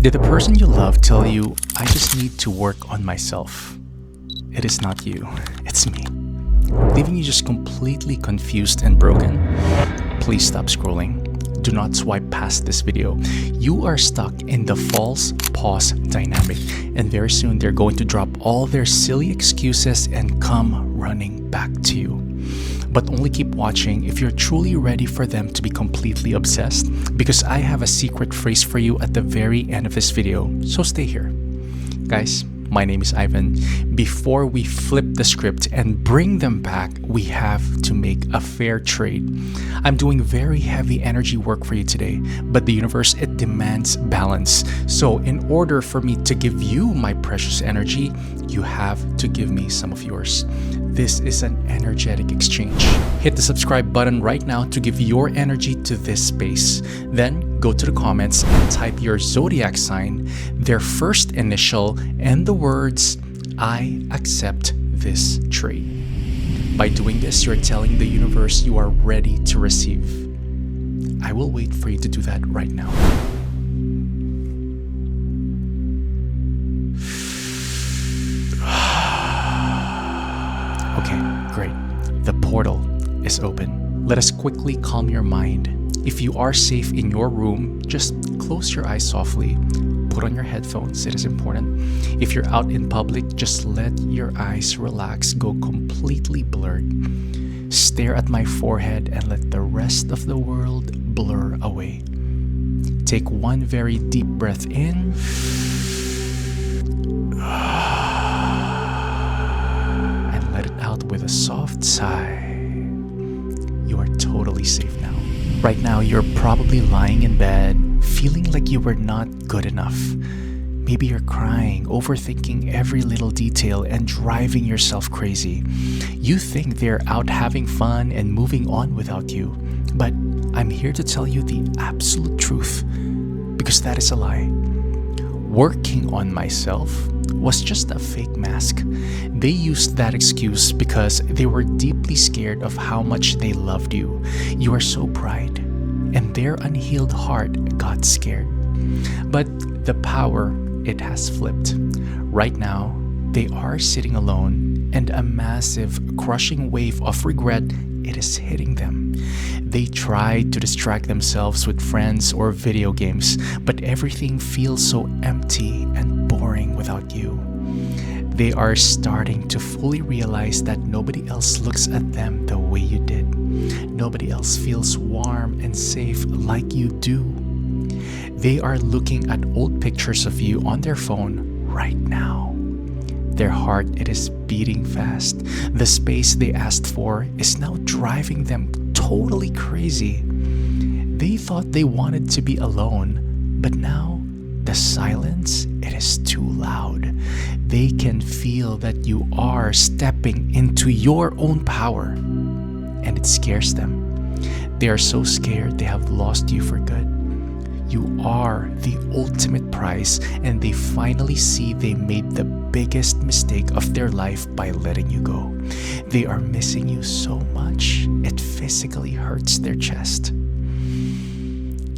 Did the person you love tell you, I just need to work on myself? It is not you, it's me. Leaving you just completely confused and broken? Please stop scrolling. Do not swipe past this video. You are stuck in the false pause dynamic, and very soon they're going to drop all their silly excuses and come running back to you. But only keep watching if you're truly ready for them to be completely obsessed, because I have a secret phrase for you at the very end of this video, so stay here. Guys, my name is Ivan. Before we flip the script and bring them back, we have to make a fair trade. I'm doing very heavy energy work for you today, but the universe, it demands balance. So in order for me to give you my precious energy, you have to give me some of yours. This is an energetic exchange. Hit the subscribe button right now to give your energy to this space. Then go to the comments and type your zodiac sign, their first initial, and the words, I accept this trade. By doing this, you're telling the universe you are ready to receive. I will wait for you to do that right now. Okay, great. The portal is open. Let us quickly calm your mind. If you are safe in your room, just close your eyes softly. Put on your headphones, it is important. If you're out in public, just let your eyes relax, go completely blurred. Stare at my forehead and let the rest of the world blur away. Take one very deep breath in. And let it out with a soft sigh. You are totally safe now. Right now, you're probably lying in bed, feeling like you were not good enough. Maybe you're crying, overthinking every little detail, and driving yourself crazy. You think they're out having fun and moving on without you. But I'm here to tell you the absolute truth, because that is a lie. Working on myself was just a fake mask. They used that excuse because they were deeply scared of how much they loved you. You are so proud, and their unhealed heart got scared. But the power, it has flipped. Right now, they are sitting alone, and a massive, crushing wave of regret, it is hitting them. They try to distract themselves with friends or video games, but everything feels so empty and boring without you. They are starting to fully realize that nobody else looks at them the way you did. Nobody else feels warm and safe like you do. They are looking at old pictures of you on their phone right now. Their heart, it is beating fast. The space they asked for is now driving them totally crazy. They thought they wanted to be alone, but now the silence, it is too loud. They can feel that you are stepping into your own power, and it scares them. They are so scared they have lost you for good. You are the ultimate prize, and they finally see they made the biggest mistake of their life by letting you go. They are missing you so much, it physically hurts their chest.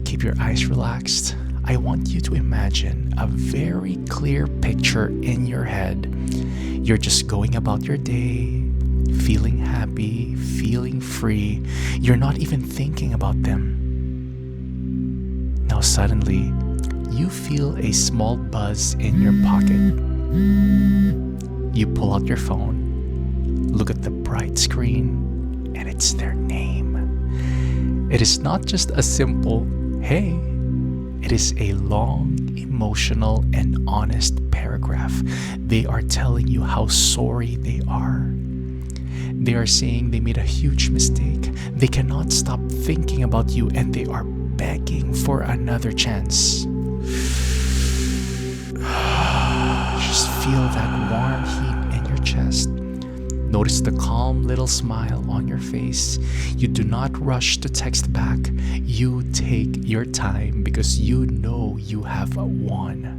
Keep your eyes relaxed. I want you to imagine a very clear picture in your head. You're just going about your day, feeling happy, feeling free. You're not even thinking about them. Now suddenly, you feel a small buzz in your pocket. You pull out your phone, look at the bright screen, and it's their name. It is not just a simple, hey. It is a long, emotional, and honest paragraph. They are telling you how sorry they are. They are saying they made a huge mistake. They cannot stop thinking about you, and they are begging for another chance. Just feel that warm heat in your chest. Notice the calm little smile on your face. You do not rush to text back. You take your time because you know you have won.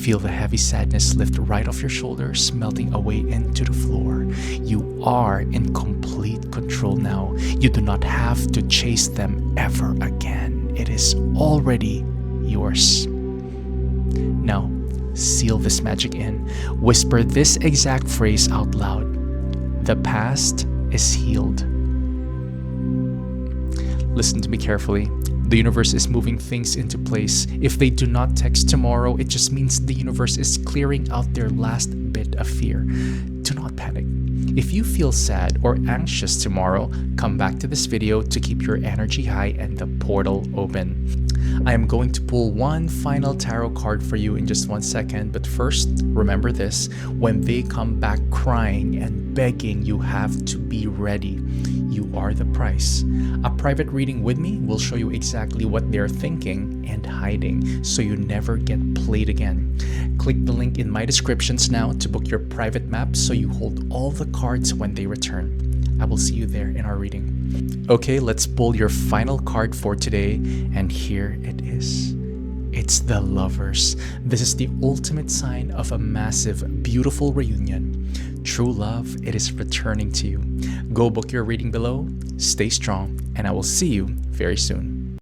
Feel the heavy sadness lift right off your shoulders, melting away into the floor. You are in complete control now. You do not have to chase them ever again. It is already yours. seal this magic in. Whisper this exact phrase out loud. The past is healed. Listen to me carefully. The universe is moving things into place. If they do not text tomorrow, it just means the universe is clearing out their last bit of fear. Do not panic. If you feel sad or anxious tomorrow, come back to this video to keep your energy high and the portal open. I am going to pull one final tarot card for you in just 1 second, but first, remember this: when they come back crying and begging, you have to be ready. You are the price. A private reading with me will show you exactly what they're thinking and hiding, so you never get played again. Click the link in my descriptions now to book your private map so you hold all the cards when they return. I will see you there in our reading. Okay, let's pull your final card for today, and here it is. It's the Lovers. This is the ultimate sign of a massive, beautiful reunion. True love, it is returning to you. Go book your reading below, stay strong, and I will see you very soon.